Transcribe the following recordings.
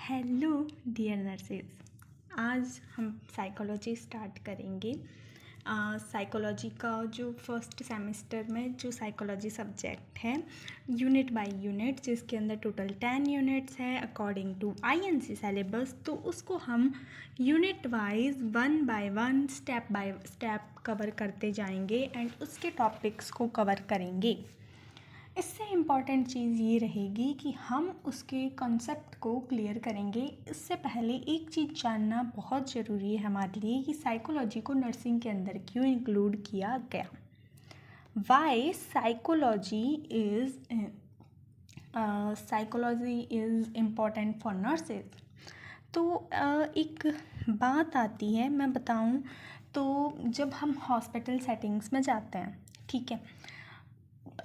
Hello dear nurses. आज हम psychology start करेंगे। साइकोलॉजी का जो फर्स्ट सेमेस्टर में जो साइकोलॉजी सब्जेक्ट है यूनिट बाय यूनिट, जिसके अंदर टोटल 10 यूनिट्स है अकॉर्डिंग टू INC सिलेबस, तो उसको हम unit wise 1 by 1 step by step cover करते जाएंगे एंड उसके टॉपिक्स को कवर करेंगे। इससे इम्पॉर्टेंट चीज़ ये रहेगी कि हम उसके कॉन्सेप्ट को क्लियर करेंगे। इससे पहले एक चीज़ जानना बहुत ज़रूरी है हमारे लिए कि साइकोलॉजी को नर्सिंग के अंदर क्यों इंक्लूड किया गया। Why psychology is important for nurses. तो एक बात आती है, मैं बताऊं तो जब हम हॉस्पिटल सेटिंग्स में जाते हैं, ठीक है,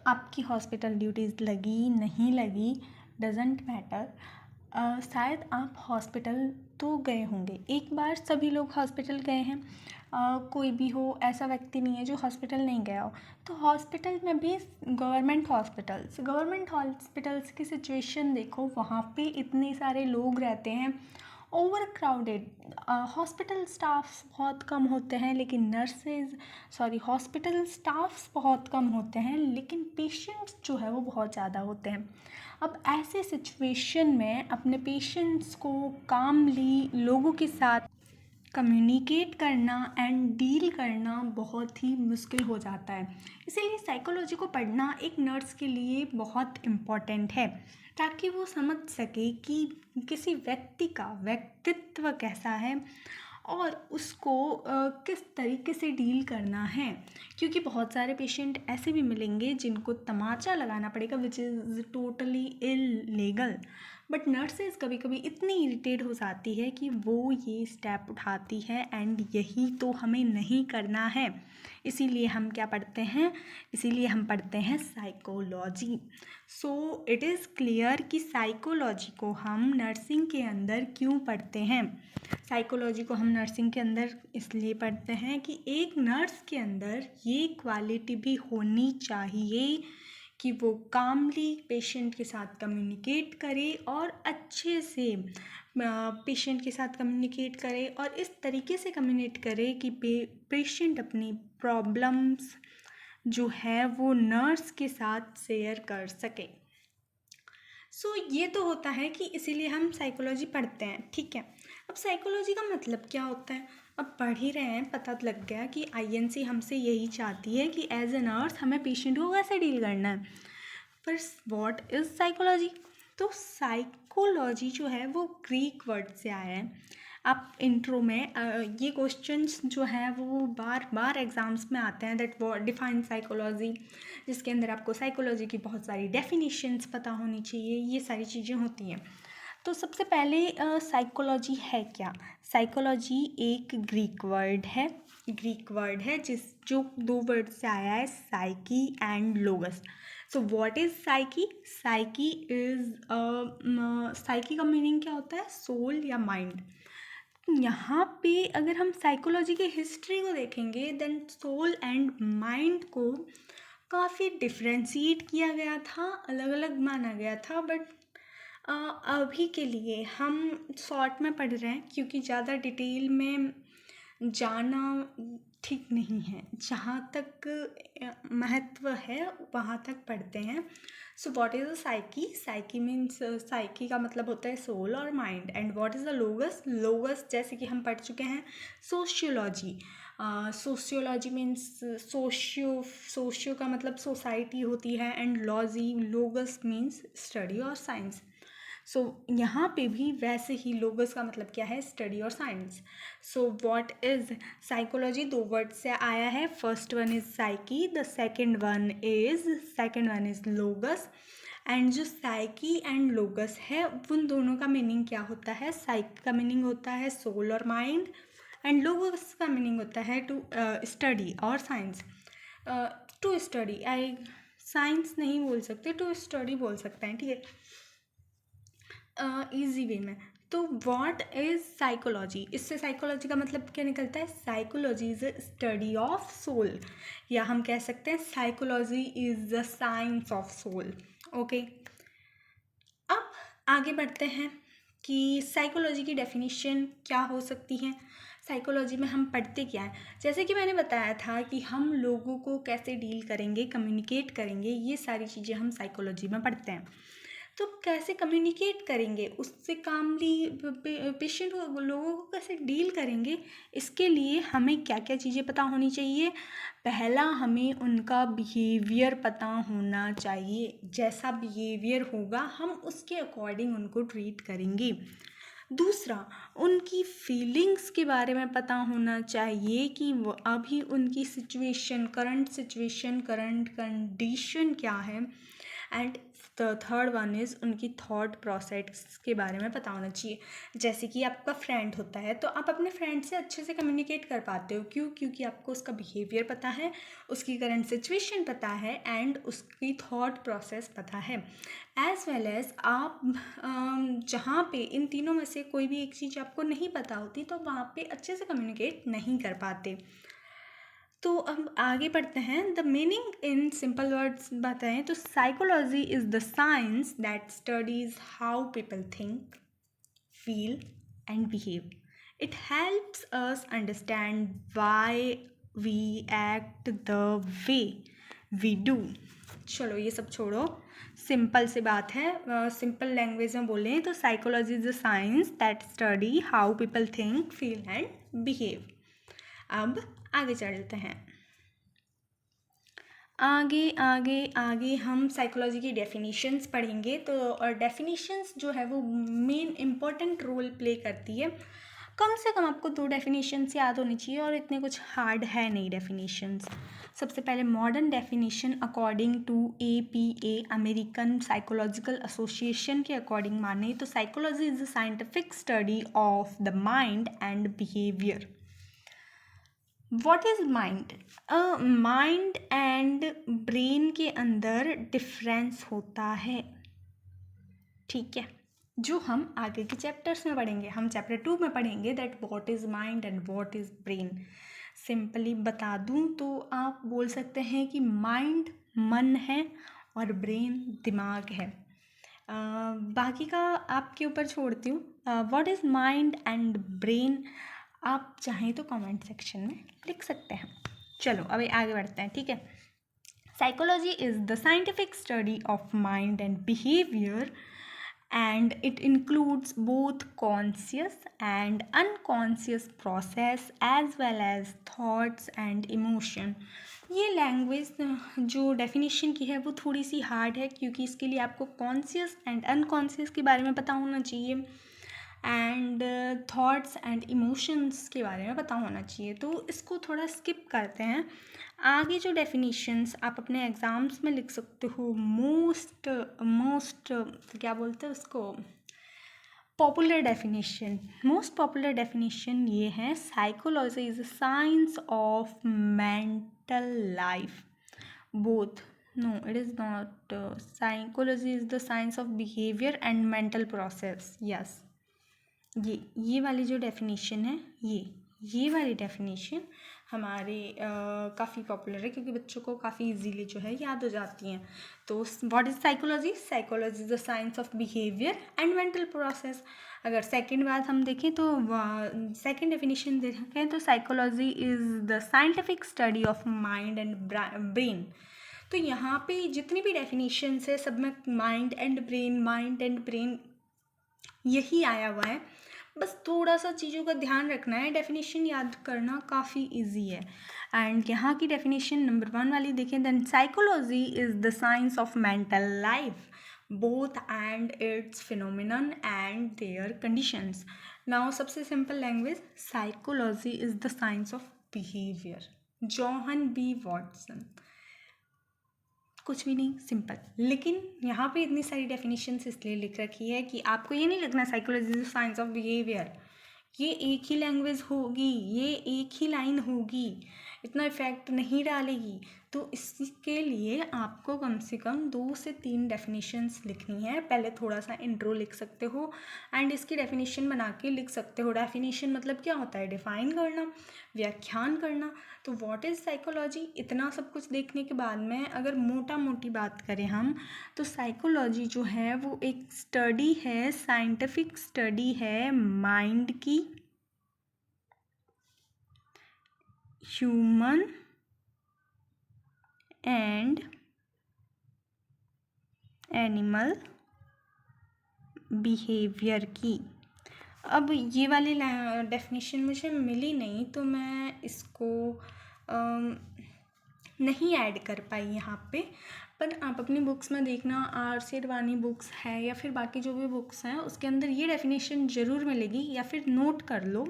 आपकी हॉस्पिटल ड्यूटीज़ लगी नहीं लगी डजेंट मैटर, शायद आप हॉस्पिटल तो गए होंगे। एक बार सभी लोग हॉस्पिटल गए हैं, कोई भी हो ऐसा व्यक्ति नहीं है जो हॉस्पिटल नहीं गया हो। तो हॉस्पिटल में भी गवर्नमेंट हॉस्पिटल्स की सिचुएशन देखो, वहाँ पे इतने सारे लोग रहते हैं, ओवर क्राउडेड। हॉस्पिटल स्टाफ्स बहुत कम होते हैं लेकिन हॉस्पिटल स्टाफ्स बहुत कम होते हैं लेकिन पेशेंट्स जो है वो बहुत ज़्यादा होते हैं। अब ऐसे सिचुएशन में अपने पेशेंट्स को कामली लोगों के साथ कम्युनिकेट करना एंड डील करना बहुत ही मुश्किल हो जाता है। इसीलिए साइकोलॉजी को पढ़ना एक नर्स के लिए बहुत इम्पॉर्टेंट है, ताकि वो समझ सके कि किसी व्यक्ति का व्यक्तित्व कैसा है और उसको किस तरीके से डील करना है। क्योंकि बहुत सारे पेशेंट ऐसे भी मिलेंगे जिनको तमाचा लगाना पड़ेगा, which is totally illegal, but nurses कभी कभी इतनी इरिटेट हो जाती है कि वो ये स्टेप उठाती है एंड यही तो हमें नहीं करना है। इसीलिए हम क्या पढ़ते हैं, इसीलिए हम पढ़ते हैं psychology. So it is clear कि साइकोलॉजी को हम नर्सिंग के अंदर क्यों पढ़ते हैं। साइकोलॉजी को हम नर्सिंग के अंदर इसलिए पढ़ते हैं कि एक नर्स के अंदर ये क्वालिटी भी होनी चाहिए कि वो कामली पेशेंट के साथ कम्युनिकेट करे और अच्छे से पेशेंट के साथ कम्युनिकेट करे और इस तरीके से कम्युनिकेट करे कि पेशेंट अपनी प्रॉब्लम्स जो है वो नर्स के साथ शेयर कर सके। सो ये तो होता है कि इसीलिए हम साइकोलॉजी पढ़ते हैं, ठीक है। अब साइकोलॉजी का मतलब क्या होता है, अब पढ़ ही रहे हैं, पता लग गया कि INC हमसे यही चाहती है कि एज ए नर्स हमें पेशेंट को कैसे डील करना है। पर व्हाट इज़ साइकोलॉजी? तो साइकोलॉजी जो है वो ग्रीक वर्ड से आया है। आप इंट्रो में ये क्वेश्चंस जो हैं वो बार बार एग्ज़ाम्स में आते हैं, दैट वो डिफाइन साइकोलॉजी, जिसके अंदर आपको साइकोलॉजी की बहुत सारी डेफिनेशंस पता होनी चाहिए, ये सारी चीज़ें होती हैं। तो सबसे पहले साइकोलॉजी है क्या? साइकोलॉजी एक ग्रीक वर्ड है जो 2 वर्ड से आया है, psyche and लोगस। So what is psyche? Psyche का मीनिंग क्या होता है? सोल या माइंड। यहाँ पे अगर हम साइकोलॉजी की हिस्ट्री को देखेंगे, देन सोल एंड माइंड को काफ़ी डिफ्रेंशिएट किया गया था, अलग अलग माना गया था, बट अभी के लिए हम शॉर्ट में पढ़ रहे हैं क्योंकि ज़्यादा डिटेल में जाना ठीक नहीं है। जहाँ तक महत्व है वहाँ तक पढ़ते हैं। So what is a psyche? Psyche means psyche का मतलब होता है सोल और mind. And what is the logos? Logos जैसे कि हम पढ़ चुके हैं सोशियोलॉजी। सोशियोलॉजी मीन्स सोशियो का मतलब सोसाइटी होती है एंड लोगस मीन्स स्टडी और साइंस। सो यहाँ पे भी वैसे ही लोगस का मतलब क्या है? स्टडी और science. So what is psychology? 2 word से आया है। First one is psyche, the second one is लोगस। And जो साइकी एंड लोगस है उन दोनों का मीनिंग क्या होता है? साइकी का मीनिंग होता है सोल और माइंड एंड लोगस का मीनिंग होता है टू स्टडी और साइंस। टू स्टडी, साइंस नहीं बोल सकते, टू स्टडी बोल सकते हैं, ठीक है, ईजी वे में। तो व्हाट इज़ साइकोलॉजी? इससे साइकोलॉजी का मतलब क्या निकलता है? Psychology is a study of soul, या हम कह सकते हैं psychology is the science of soul. Okay, अब आगे बढ़ते हैं। कि साइकोलॉजी की डेफिनेशन क्या हो सकती है, साइकोलॉजी में हम पढ़ते क्या है। जैसे कि मैंने बताया था कि हम लोगों को कैसे डील करेंगे, कम्युनिकेट करेंगे, ये सारी चीज़ें हम साइकोलॉजी में पढ़ते हैं। तो कैसे कम्युनिकेट करेंगे, उससे कामली पेशेंट लोगों को कैसे डील करेंगे, इसके लिए हमें क्या क्या चीज़ें पता होनी चाहिए। पहला, हमें उनका बिहेवियर पता होना चाहिए। जैसा बिहेवियर होगा हम उसके अकॉर्डिंग उनको ट्रीट करेंगे। दूसरा, उनकी फीलिंग्स के बारे में पता होना चाहिए कि वो अभी उनकी सिचुएशन, करंट कंडीशन क्या है। And the third one is उनकी थॉट प्रोसेस के बारे में पता होना चाहिए। जैसे कि आपका फ्रेंड होता है तो आप अपने फ्रेंड से अच्छे से कम्युनिकेट कर पाते हो, क्यों? क्योंकि आपको उसका बिहेवियर पता है, उसकी करंट सिचुएशन पता है एंड उसकी थॉट प्रोसेस पता है। एज वेल एज आप जहाँ पे इन तीनों में से कोई भी एक चीज़ आपको नहीं पता होती तो वहाँ पे अच्छे से कम्युनिकेट नहीं कर पाते। तो अब आगे बढ़ते हैं। The meaning in simple words बताएं तो psychology is the science that studies how people think, feel and behave. It helps us understand why we act the way we do. चलो ये सब छोड़ो, सिंपल सी बात है, सिंपल लैंग्वेज में बोलें तो psychology is the science that study how people think, feel and behave. अब आगे चलते हैं। आगे आगे आगे हम साइकोलॉजी की डेफिनेशंस पढ़ेंगे। तो और डेफिनेशंस जो है वो मेन इम्पोर्टेंट रोल प्ले करती है। कम से कम आपको 2 डेफिनेशंस याद होनी चाहिए और इतने कुछ हार्ड है नहीं डेफिनेशंस। सबसे पहले modern definition according to APA, American psychological association के अकॉर्डिंग माने तो psychology is the scientific study of the mind and behaviour. What is mind? Mind and brain के अंदर डिफरेंस होता है, ठीक है, जो हम आगे के चैप्टर्स में पढ़ेंगे। हम चैप्टर 2 में पढ़ेंगे that what is mind and what is brain. Simply बता दूं तो आप बोल सकते हैं कि माइंड मन है और ब्रेन दिमाग है. बाकी का आपके ऊपर छोड़ती हूँ. What is mind and brain आप चाहें तो कमेंट सेक्शन में लिख सकते हैं. चलो अभी आगे बढ़ते हैं, ठीक है. Psychology is the scientific study of mind and behaviour and it includes both conscious and unconscious process as well as thoughts and emotion. ये लैंग्वेज जो डेफिनेशन की है वो थोड़ी सी हार्ड है क्योंकि इसके लिए आपको कॉन्शियस एंड अनकॉन्शियस के बारे में पता होना चाहिए एंड थॉट्स एंड इमोशंस के बारे में पता होना चाहिए. तो इसको थोड़ा स्किप करते हैं. आगे जो डेफिनेशंस आप अपने एग्ज़ाम्स में लिख सकते हो, मोस्ट क्या बोलते हैं उसको, पॉपुलर डेफिनेशन ये है psychology is a science of mental life. Both, no it is not. Psychology is the science of behaviour and mental process. Yes, ये वाली जो डेफिनेशन है, ये वाली डेफिनेशन हमारे काफ़ी पॉपुलर है क्योंकि बच्चों को काफ़ी इजीली जो है याद हो जाती हैं. तो what is psychology? Psychology is the science of behaviour and mental process. अगर सेकंड बात हम देखें तो सेकंड डेफिनेशन देखें तो psychology is the scientific study of mind and brain. तो यहाँ पे जितनी भी डेफिनेशंस है सब में माइंड एंड ब्रेन यही आया हुआ है. बस थोड़ा सा चीज़ों का ध्यान रखना है. डेफिनेशन याद करना काफ़ी इजी है. एंड यहाँ की डेफिनेशन नंबर 1 वाली देखें, then psychology is the science of mental life both and its phenomenon and their conditions. Now सबसे simple language, psychology is the science of behaviour. John B Watson. कुछ भी नहीं, simple. लेकिन यहाँ पे इतनी सारी डेफिनेशंस इसलिए लिख रखी है कि आपको ये नहीं लिखना psychology is science of behaviour. ये एक ही लैंग्वेज होगी, ये एक ही लाइन होगी, इतना इफेक्ट नहीं डालेगी. तो इसके लिए आपको कम से कम 2 से 3 डेफिनेशंस लिखनी है। पहले थोड़ा सा इंट्रो लिख सकते हो एंड इसकी डेफिनेशन बना के लिख सकते हो। डेफिनेशन मतलब क्या होता है, डिफाइन करना, व्याख्यान करना। तो व्हाट इज़ साइकोलॉजी, इतना सब कुछ देखने के बाद में अगर मोटा मोटी बात करें हम, तो साइकोलॉजी जो है वो एक स्टडी है, साइंटिफिक स्टडी है माइंड की, ह्यूमन एंड एनिमल बिहेवियर की। अब ये वाली डेफिनेशन मुझे मिली नहीं तो मैं इसको नहीं ऐड कर पाई यहाँ पे, पर आप अपनी बुक्स में देखना, आर शेरवानी बुक्स है या फिर बाकी जो भी बुक्स हैं उसके अंदर ये डेफिनेशन ज़रूर मिलेगी, या फिर नोट कर लो।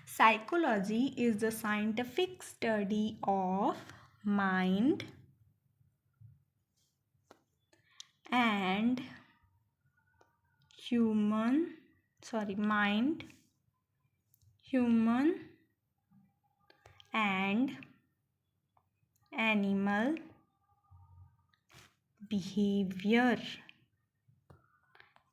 Psychology is the scientific study of mind and mind, human and animal behavior।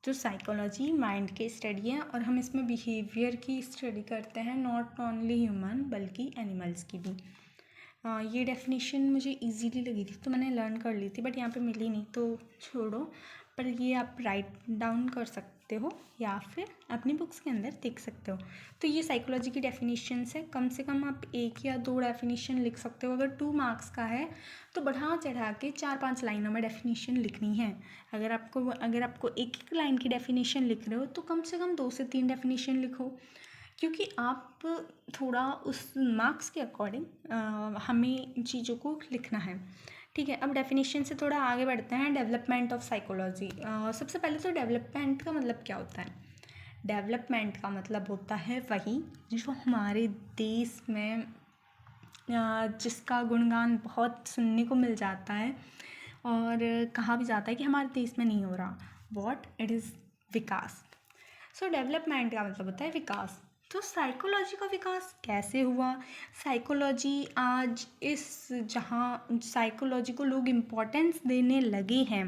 तो साइकोलॉजी माइंड की स्टडी है और हम इसमें बिहेवियर की स्टडी करते हैं, नॉट ओनली ह्यूमन बल्कि एनिमल्स की भी। ये डेफिनेशन मुझे इजीली लगी थी तो मैंने लर्न कर ली थी, बट यहाँ पे मिली नहीं तो छोड़ो, पर ये आप राइट डाउन कर सकते हो या फिर अपनी बुक्स के अंदर देख सकते हो। तो ये साइकोलॉजी की डेफिनेशंस है, कम से कम आप 1 या 2 डेफिनेशन लिख सकते हो। अगर 2 मार्क्स का है तो बढ़ा चढ़ा के 4-5 लाइनों में डेफिनेशन लिखनी है। अगर आपको एक एक लाइन की डेफिनेशन लिख रहे हो तो कम से कम 2 से 3 डेफिनेशन लिखो, क्योंकि आप थोड़ा उस मार्क्स के अकॉर्डिंग हमें चीज़ों को लिखना है। ठीक है, अब डेफिनेशन से थोड़ा आगे बढ़ते हैं। Development of psychology. सबसे पहले तो डेवलपमेंट का मतलब क्या होता है? डेवलपमेंट का मतलब होता है वही जो हमारे देश में जिसका गुणगान बहुत सुनने को मिल जाता है और कहा भी जाता है कि हमारे देश में नहीं हो रहा। What it is? Vikas. So development का मतलब होता है विकास। तो साइकोलॉजी का विकास कैसे हुआ? साइकोलॉजी आज जहाँ साइकोलॉजी को लोग इम्पोर्टेंस देने लगे हैं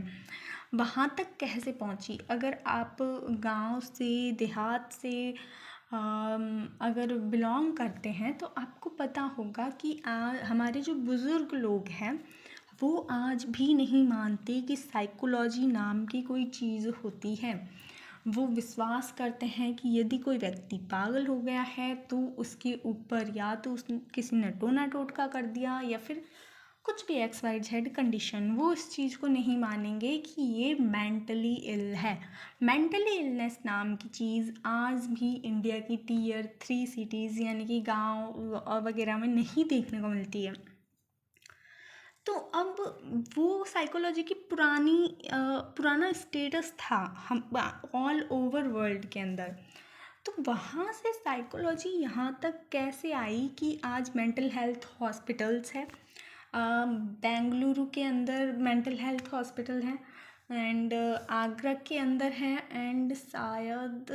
वहाँ तक कैसे पहुँची? अगर आप गांव से, देहात से अगर बिलोंग करते हैं तो आपको पता होगा कि हमारे जो बुज़ुर्ग लोग हैं वो आज भी नहीं मानते कि साइकोलॉजी नाम की कोई चीज़ होती है। वो विश्वास करते हैं कि यदि कोई व्यक्ति पागल हो गया है तो उसके ऊपर या तो किसी ने टोना टोटका कर दिया या फिर कुछ भी XYZ कंडीशन, वो इस चीज़ को नहीं मानेंगे कि ये मेंटली इल है। मेंटली इलनेस नाम की चीज़ आज भी इंडिया की Tier 3 सिटीज़ यानी कि गांव वगैरह में नहीं देखने को मिलती है। तो अब वो साइकोलॉजी की पुराना स्टेटस था हम ऑल ओवर वर्ल्ड के अंदर। तो वहाँ से साइकोलॉजी यहाँ तक कैसे आई कि आज मेंटल हेल्थ हॉस्पिटल्स है। बेंगलुरु के अंदर मेंटल हेल्थ हॉस्पिटल है एंड आगरा के अंदर है एंड शायद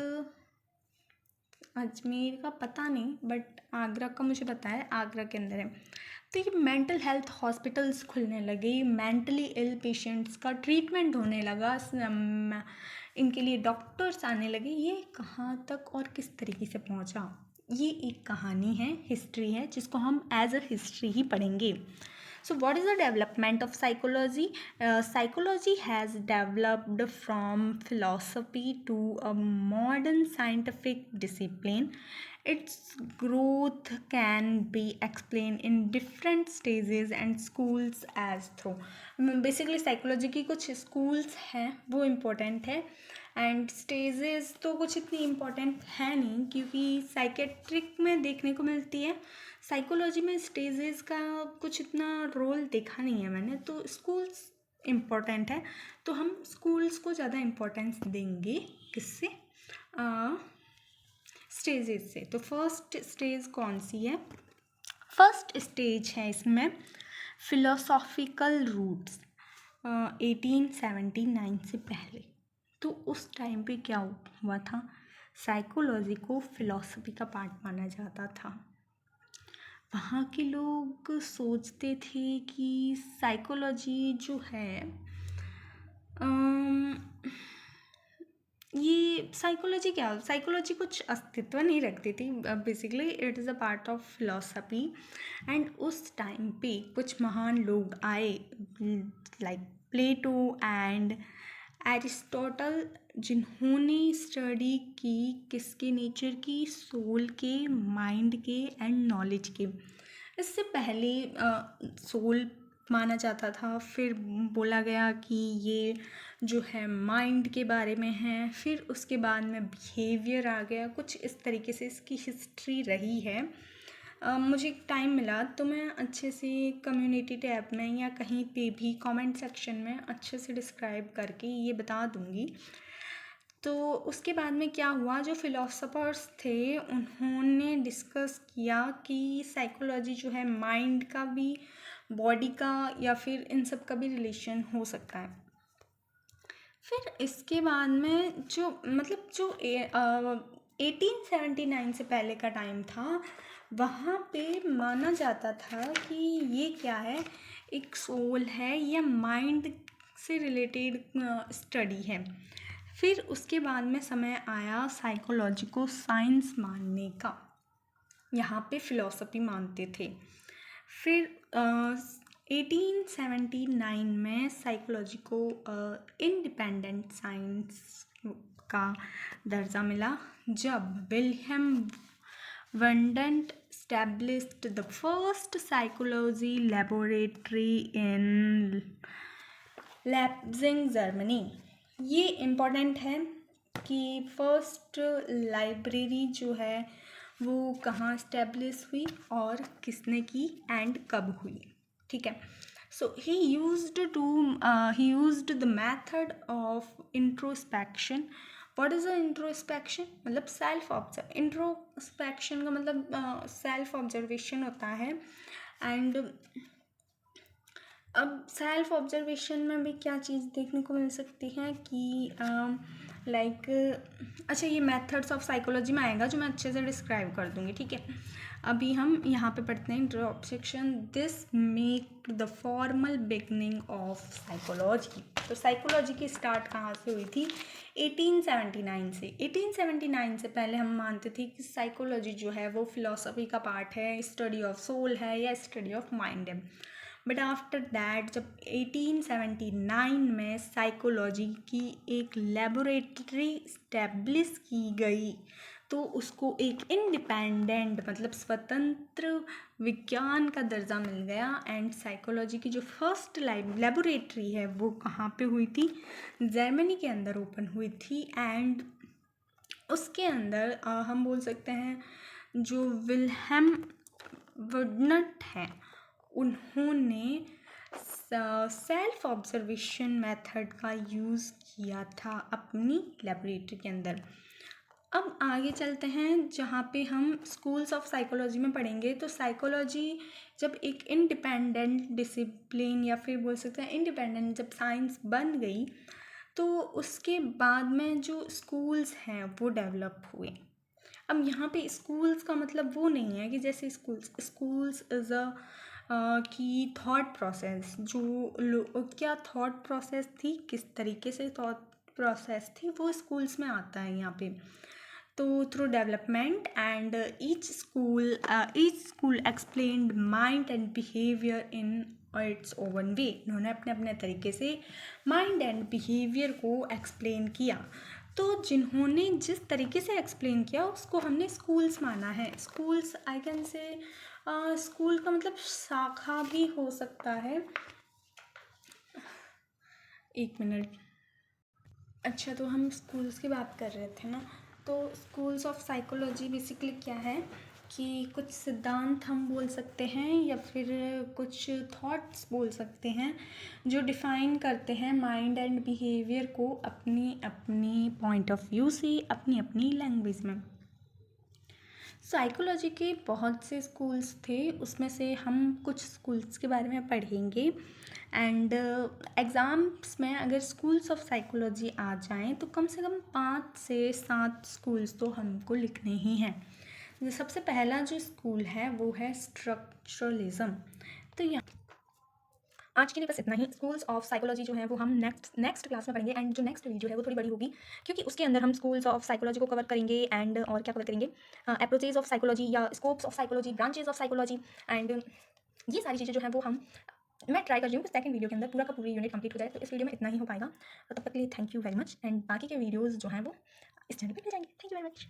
अजमेर का पता नहीं, बट आगरा का मुझे पता है, आगरा के अंदर है। तो ये मेंटल हेल्थ हॉस्पिटल्स खुलने लगे, मेंटली इल पेशेंट्स का ट्रीटमेंट होने लगा, इनके लिए डॉक्टर्स आने लगे। ये कहाँ तक और किस तरीके से पहुँचा, ये एक कहानी है, हिस्ट्री है, जिसको हम एज अ हिस्ट्री ही पढ़ेंगे। So what is the development of psychology? Psychology has developed from philosophy to a modern scientific discipline. Its growth can be explained in different stages and schools as through. Basically psychology की कुछ schools हैं वो important है and stages तो कुछ इतनी important है नहीं, क्योंकि साइकेट्रिक में देखने को मिलती है। साइकोलॉजी में स्टेजेस का कुछ इतना रोल देखा नहीं है मैंने। तो स्कूल्स इम्पोर्टेंट है तो हम स्कूल्स को ज़्यादा इम्पोर्टेंस देंगे। किससे? स्टेजेस से। तो फर्स्ट स्टेज कौन सी है? फर्स्ट स्टेज है इसमें फिलोसॉफिकल रूट्स, 1879 से पहले। तो उस टाइम पे क्या हुआ था? साइकोलॉजी को फिलॉसफी का पार्ट माना जाता था। वहाँ के लोग सोचते थे कि साइकोलॉजी जो है अम, ये साइकोलॉजी कुछ अस्तित्व नहीं रखती थी। Basically it is a part of philosophy. And उस टाइम पे कुछ महान लोग आए लाइक प्लेटो एंड एरिस्टोटल, जिन्होंने स्टडी की किसके नेचर की, सोल के, माइंड के एंड नॉलेज के। इससे पहले सोल माना जाता था, फिर बोला गया कि ये जो है माइंड के बारे में है, फिर उसके बाद में बिहेवियर आ गया। कुछ इस तरीके से इसकी हिस्ट्री रही है। मुझे टाइम मिला तो मैं अच्छे से कम्युनिटी टैब में या कहीं पे भी कमेंट सेक्शन में अच्छे से डिस्क्राइब करके ये बता दूँगी। तो उसके बाद में क्या हुआ, जो फिलोसफर्स थे उन्होंने डिस्कस किया कि साइकोलॉजी जो है माइंड का भी, बॉडी का या फिर इन सब का भी रिलेशन हो सकता है। फिर इसके बाद में जो मतलब जो 1879 से पहले का टाइम था, वहाँ पे माना जाता था कि ये क्या है, एक सोल है या माइंड से रिलेटेड स्टडी है। फिर उसके बाद में समय आया साइकोलॉजी को साइंस मानने का। यहाँ पे फिलॉसफी मानते थे। फिर 1879 में साइकोलॉजी को इंडिपेंडेंट साइंस का दर्जा मिला, जब William Wundt established the first psychology laboratory in Leipzig, Germany. ये इम्पोर्टेंट है कि फर्स्ट लाइब्रेरी जो है वो कहाँ इस्टेब्लिश हुई और किसने की एंड कब हुई। ठीक है। So he used the method of introspection. What is a introspection? मतलब सेल्फ ऑब्जर्व। इंट्रोस्पेक्शन का मतलब सेल्फ ऑब्जर्वेशन होता है। एंड अब सेल्फ ऑब्जर्वेशन में भी क्या चीज़ देखने को मिल सकती है कि लाइक अच्छा, ये मेथड्स ऑफ साइकोलॉजी में आएगा जो मैं अच्छे से डिस्क्राइब कर दूँगी। ठीक है। अभी हम यहाँ पे पढ़ते हैं introduction. This make the formal beginning of psychology. तो साइकोलॉजी की स्टार्ट कहाँ से हुई थी? 1879 से। 1879 से पहले हम मानते थे कि साइकोलॉजी जो है वो फिलोसफी का पार्ट है, स्टडी ऑफ सोल है या स्टडी ऑफ माइंड है। बट आफ्टर दैट जब 1879 में साइकोलॉजी की एक लेबोरेटरी इस्टेब्लिश की गई, तो उसको एक इंडिपेंडेंट मतलब स्वतंत्र विज्ञान का दर्जा मिल गया। एंड साइकोलॉजी की जो फर्स्ट लेबोरेटरी है वो कहाँ पे हुई थी? जर्मनी के अंदर ओपन हुई थी। एंड उसके अंदर हम बोल सकते हैं जो विल्हेम वुडनट है, उन्होंने सेल्फ ऑब्जर्वेशन मेथड का यूज़ किया था अपनी लेबोरेटरी के अंदर। अब आगे चलते हैं जहाँ पे हम स्कूल्स ऑफ साइकोलॉजी में पढ़ेंगे। तो साइकोलॉजी जब एक इंडिपेंडेंट डिसिप्लिन या फिर बोल सकते हैं इंडिपेंडेंट जब साइंस बन गई, तो उसके बाद में जो स्कूल्स हैं वो डेवलप हुए। अब यहाँ पे स्कूल्स का मतलब वो नहीं है कि जैसे स्कूल्स इज़ अ की थॉट प्रोसेस, क्या थॉट प्रोसेस थी, किस तरीके से थॉट प्रोसेस थी, वो स्कूल्स में आता है यहाँ पे। तो through development and each school explained mind and behaviour in its own way. उन्होंने अपने अपने तरीके से माइंड एंड बिहेवियर को एक्सप्लेन किया। तो जिन्होंने जिस तरीके से एक्सप्लेन किया उसको हमने स्कूल्स माना है। Schools I can say school का मतलब शाखा भी हो सकता है। एक मिनट। अच्छा, तो हम स्कूल्स की बात कर रहे थे ना। तो स्कूल्स ऑफ साइकोलॉजी बेसिकली क्या है कि कुछ सिद्धांत हम बोल सकते हैं या फिर कुछ थॉट्स बोल सकते हैं जो डिफ़ाइन करते हैं माइंड एंड बिहेवियर को अपनी अपनी पॉइंट ऑफ व्यू से, अपनी अपनी लैंग्वेज में। साइकोलॉजी के बहुत से स्कूल्स थे, उसमें से हम कुछ स्कूल्स के बारे में पढ़ेंगे। एंड एग्ज़ाम्स में अगर स्कूल्स ऑफ साइकोलॉजी आ जाएं तो कम से कम 5 से 7 स्कूल्स तो हमको लिखने ही हैं। सबसे पहला जो स्कूल है वो है स्ट्रक्चरलिज्म। तो यहाँ आज के लिए बस इतना ही। स्कूल्स ऑफ साइकोलॉजी जो है वो हम नेक्स्ट क्लास में पढ़ेंगे, एंड जो नेक्स्ट वीडियो है वो थोड़ी बड़ी होगी क्योंकि उसके अंदर हम स्कूल्स ऑफ साइकोलॉजी को कवर करेंगे, एंड और क्या कवर करेंगे, अप्रोचेज ऑफ साइकोलॉजी या scopes of psychology, branches of psychology, and ये सारी चीज़ें जो है वो मैं ट्राई कर रही हूँ कि सेकंड वीडियो के अंदर पूरा का पूरी यूनिट कंप्लीट हो जाए। तो इस वीडियो में इतना ही हो पाएगा, तो तब तक के लिए thank you very much, and बाकी के वीडियोज़ जो हैं वो इस चैनल पर मिल जाएंगे। Thank you very much.